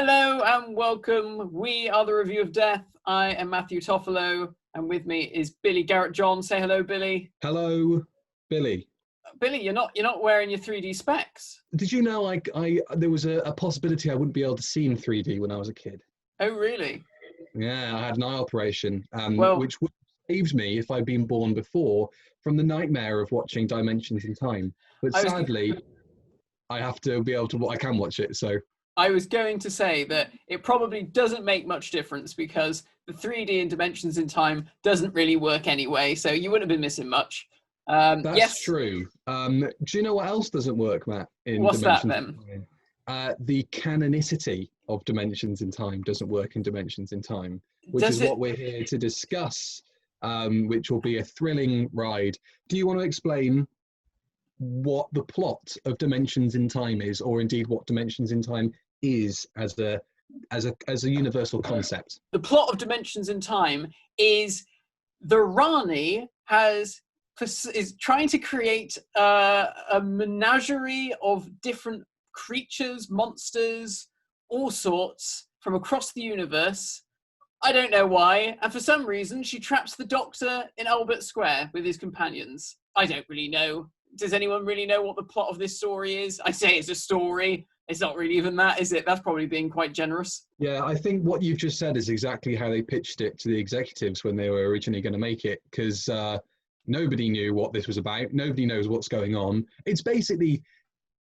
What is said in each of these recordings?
Hello and welcome. We are the Review of Death. I am Matthew Toffolo, and with me is Billy Garrett John. Say hello, Billy. Hello, Billy. Billy, you're not wearing your 3D specs. Did you know there was a possibility I wouldn't be able to see in 3D when I was a kid? Oh, really? Yeah, I had an eye operation, Well, which would have saved me if I'd been born before from the nightmare of watching Dimensions in Time. But sadly, I have to be able to. I can watch it, so. I was going to say that it probably doesn't make much difference because the 3D in Dimensions in Time doesn't really work anyway, so you wouldn't have been missing much. That's true. Do you know what else doesn't work, Matt? What's that then? The canonicity of Dimensions in Time doesn't work in Dimensions in Time, which is what we're here to discuss, which will be a thrilling ride. Do you want to explain what the plot of Dimensions in Time is, or indeed what Dimensions in Time is as a universal concept? The plot of Dimensions in Time is the Rani is trying to create a menagerie of different creatures, monsters, all sorts from across the universe. I don't know why, and for some reason she traps the Doctor in Albert Square with his companions. I don't really know. Does anyone really know what the plot of this story is? I say it's a story. It's not really even that, is it? That's probably being quite generous. Yeah, I think what you've just said is exactly how they pitched it to the executives when they were originally going to make it, because nobody knew what this was about. Nobody knows what's going on. It's basically,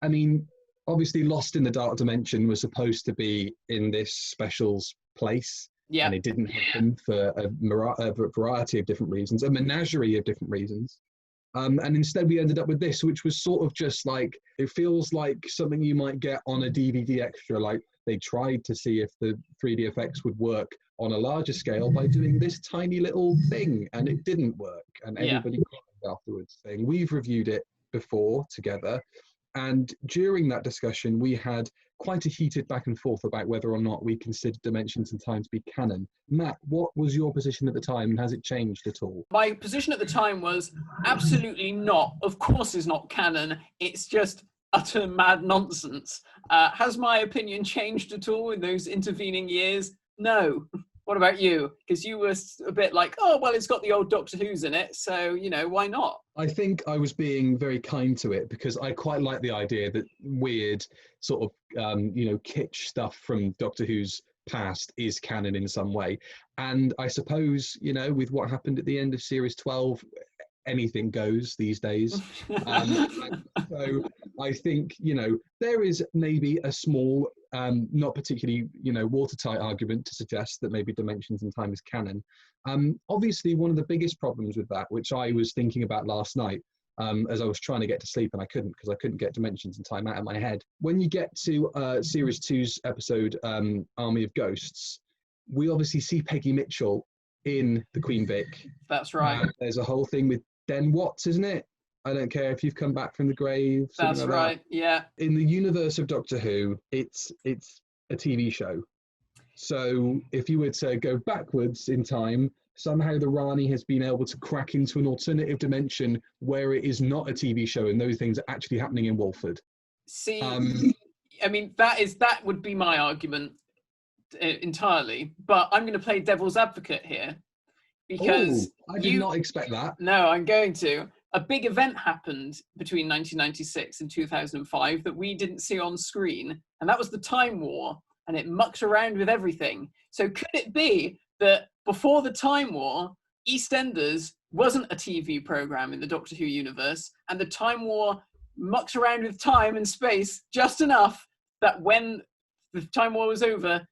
I mean, obviously Lost in the Dark Dimension was supposed to be in this specials place. Yeah. And it didn't happen for a variety of different reasons, a menagerie of different reasons. And instead we ended up with this, which was sort of just like, it feels like something you might get on a DVD extra. Like they tried to see if the 3D effects would work on a larger scale by doing this tiny little thing, and it didn't work. And everybody cried afterwards saying, we've reviewed it before together. And during that discussion, we had quite a heated back and forth about whether or not we considered Dimensions in Time to be canon. Matt, what was your position at the time, and has it changed at all? My position at the time was absolutely not. Of course it's not canon. It's just utter mad nonsense. Has my opinion changed at all in those intervening years? No. What about you? Because you were a bit like, oh, well, it's got the old Doctor Who's in it, so, you know, why not? I think I was being very kind to it because I quite like the idea that weird sort of, kitsch stuff from Doctor Who's past is canon in some way. And I suppose, you know, with what happened at the end of Series 12, anything goes these days. So I think, you know, there is maybe a small, not particularly, you know, watertight argument to suggest that maybe Dimensions in Time is canon. Obviously, one of the biggest problems with that, which I was thinking about last night, as I was trying to get to sleep and I couldn't because I couldn't get Dimensions in Time out of my head. When you get to Series 2's episode, Army of Ghosts, we obviously see Peggy Mitchell in the Queen Vic. That's right. There's a whole thing with Den Watts, isn't it? I don't care if you've come back from the grave. That's like right, that. Yeah. In the universe of Doctor Who, it's a TV show. So if you were to go backwards in time, somehow the Rani has been able to crack into an alternative dimension where it is not a TV show and those things are actually happening in Walford. See, I mean, that would be my argument entirely, but I'm going to play devil's advocate here because I did not expect that. No, I'm going to. A big event happened between 1996 and 2005 that we didn't see on screen, and that was the Time War, and it mucked around with everything. So could it be that before the Time War, EastEnders wasn't a TV program in the Doctor Who universe, and the Time War mucked around with time and space just enough that when the Time War was over,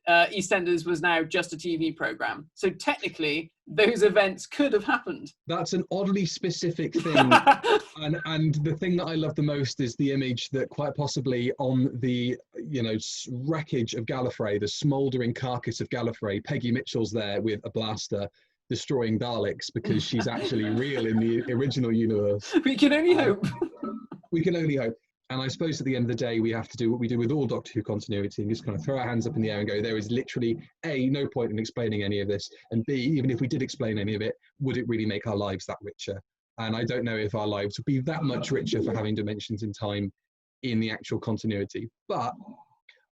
EastEnders was now just a TV program. So technically, those events could have happened. That's an oddly specific thing. and the thing that I love the most is the image that quite possibly on the, you know, wreckage of Gallifrey, the smouldering carcass of Gallifrey, Peggy Mitchell's there with a blaster destroying Daleks because she's actually real in the original universe. We can only hope. We can only hope. And I suppose at the end of the day, we have to do what we do with all Doctor Who continuity and just kind of throw our hands up in the air and go, there is literally, A, no point in explaining any of this, and B, even if we did explain any of it, would it really make our lives that richer? And I don't know if our lives would be that much richer for having Dimensions in Time in the actual continuity. But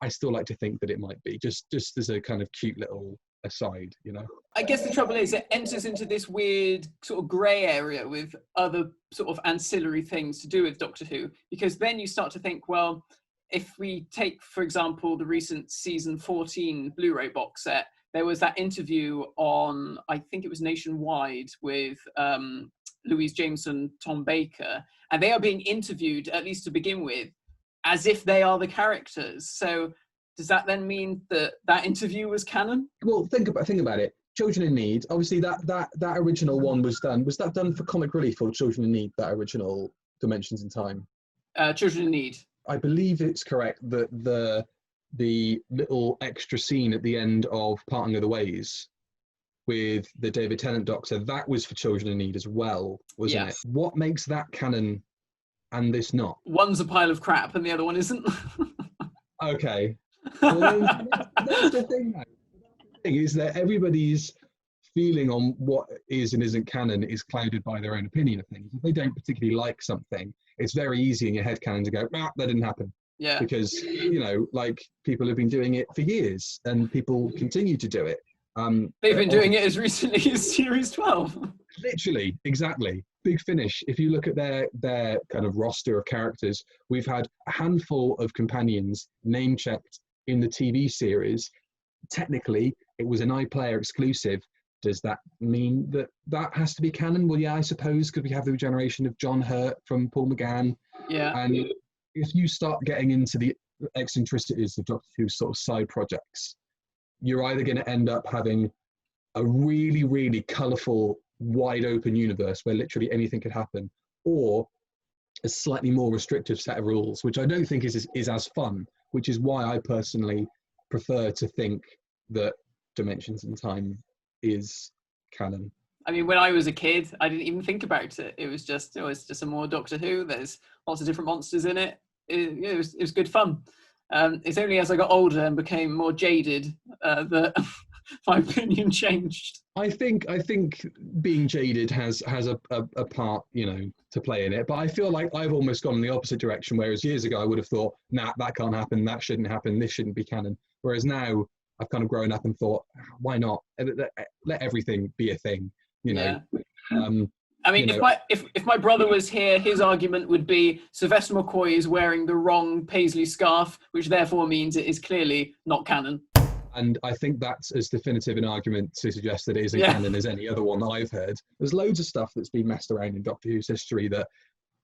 I still like to think that it might be, just as a kind of cute little aside, you know. I guess the trouble is it enters into this weird sort of grey area with other sort of ancillary things to do with Doctor Who, because then you start to think, well, if we take, for example, the recent season 14 Blu-ray box set, there was that interview on, I think it was Nationwide, with Louise Jameson, Tom Baker, and they are being interviewed, at least to begin with, as if they are the characters. So does that then mean that that interview was canon? Well, think about it. Children in Need, obviously that original one was that done for Comic Relief or Children in Need, that original Dimensions in Time? Children in Need. I believe it's correct that the little extra scene at the end of Parting of the Ways with the David Tennant Doctor, that was for Children in Need as well, wasn't it? What makes that canon and this not? One's a pile of crap and the other one isn't. Okay. Well, that's the thing, though. The thing is that everybody's feeling on what is and isn't canon is clouded by their own opinion of things. If they don't particularly like something, it's very easy in your head canon to go, that didn't happen. Yeah. Because, you know, like, people have been doing it for years and people continue to do it. They've been doing it as recently as Series 12. Literally, exactly. Big Finish, if you look at their kind of roster of characters, we've had a handful of companions name-checked in the TV series. Technically, it was an iPlayer exclusive. Does that mean that that has to be canon? Well, yeah, I suppose, because we have the regeneration of John Hurt from Paul McGann. Yeah. And if you start getting into the eccentricities of Doctor Who's sort of side projects, you're either going to end up having a really, really colourful, wide open universe where literally anything could happen, or a slightly more restrictive set of rules, which I don't think is as fun, which is why I personally prefer to think that Dimensions in Time is canon. I mean, when I was a kid, I didn't even think about it. It was just a more Doctor Who. There's lots of different monsters in it. It was good fun. It's only as I got older and became more jaded that my opinion changed. I think being jaded has a part, you know, to play in it. But I feel like I've almost gone in the opposite direction. Whereas years ago I would have thought, nah, that can't happen, that shouldn't happen, this shouldn't be canon. Whereas now I've kind of grown up and thought, why not? Let everything be a thing, you know. Yeah. I mean, if my brother was here, his argument would be Sylvester McCoy is wearing the wrong paisley scarf, which therefore means it is clearly not canon. And I think that's as definitive an argument to suggest that it isn't canon as any other one that I've heard. There's loads of stuff that's been messed around in Doctor Who's history that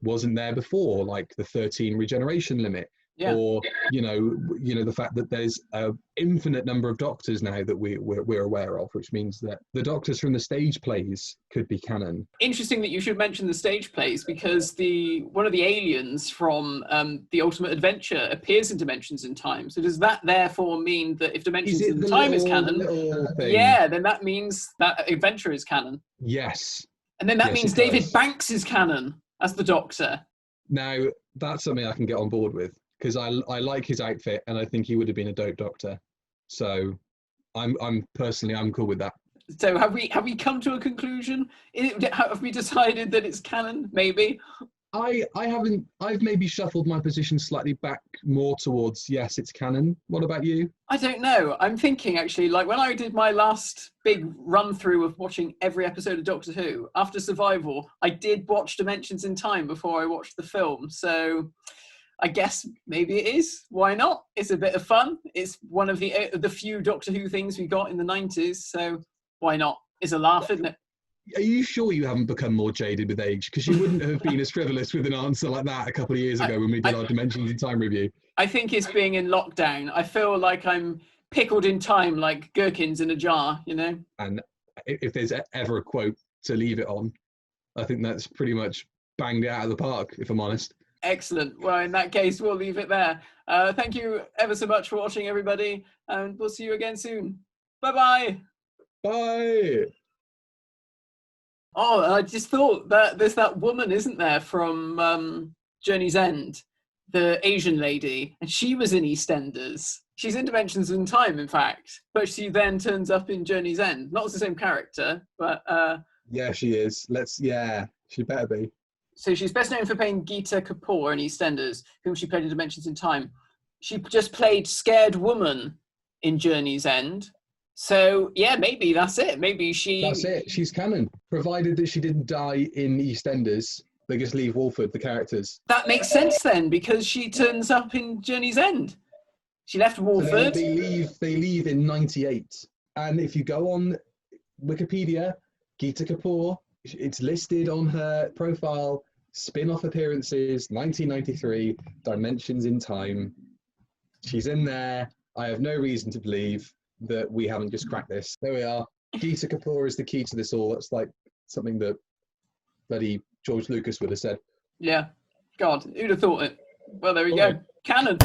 wasn't there before, like the 13 regeneration limit. Yeah. Or you know the fact that there's an infinite number of Doctors now that we're aware of, which means that the Doctors from the stage plays could be canon. Interesting that you should mention the stage plays, because one of the aliens from the Ultimate Adventure appears in Dimensions in Time. So does that therefore mean that if Dimensions in Time is canon, then that means that adventure is canon? Yes. And then that means David Banks is canon as the Doctor. Now that's something I can get on board with, because I like his outfit and I think he would have been a dope Doctor. So I'm cool with that. So have we come to a conclusion? Have we decided that it's canon? Maybe. I haven't. I've maybe shuffled my position slightly back more towards yes, it's canon. What about you? I don't know. I'm thinking actually, like when I did my last big run through of watching every episode of Doctor Who after Survival, I did watch Dimensions in Time before I watched the film. So I guess maybe it is. Why not? It's a bit of fun. It's one of the few Doctor Who things we got in the 90s. So why not? It's a laugh, isn't it? Are you sure you haven't become more jaded with age? Because you wouldn't have been as frivolous with an answer like that a couple of years ago when we did our Dimensions in Time review. I think it's being in lockdown. I feel like I'm pickled in time like gherkins in a jar, you know? And if there's ever a quote to leave it on, I think that's pretty much banged it out of the park, if I'm honest. Excellent. Well, in that case, we'll leave it there. Thank you ever so much for watching, everybody, and we'll see you again soon. Bye-bye. Bye. Oh, I just thought that there's that woman, isn't there, from Journey's End, the Asian lady, and she was in EastEnders. She's in Dimensions in Time, in fact, but she then turns up in Journey's End. Not as the same character, but... Yeah, she is. She better be. So she's best known for playing Geeta Kapoor in EastEnders, whom she played in Dimensions in Time. she just played scared woman in Journey's End. So yeah, maybe that's it. Maybe That's it. She's canon, provided that she didn't die in EastEnders. They just leave Walford, the characters. That makes sense then, because she turns up in Journey's End. She left So Walford. they leave in 98. And if you go on Wikipedia, Geeta Kapoor, it's listed on her profile, spin-off appearances, 1993, Dimensions in Time. She's in there. I have no reason to believe that we haven't just cracked this. There we are. Geeta Kapoor is the key to this all. That's like something that bloody George Lucas would have said. Yeah. God, who'd have thought it? Well, there we All go. right. Canon.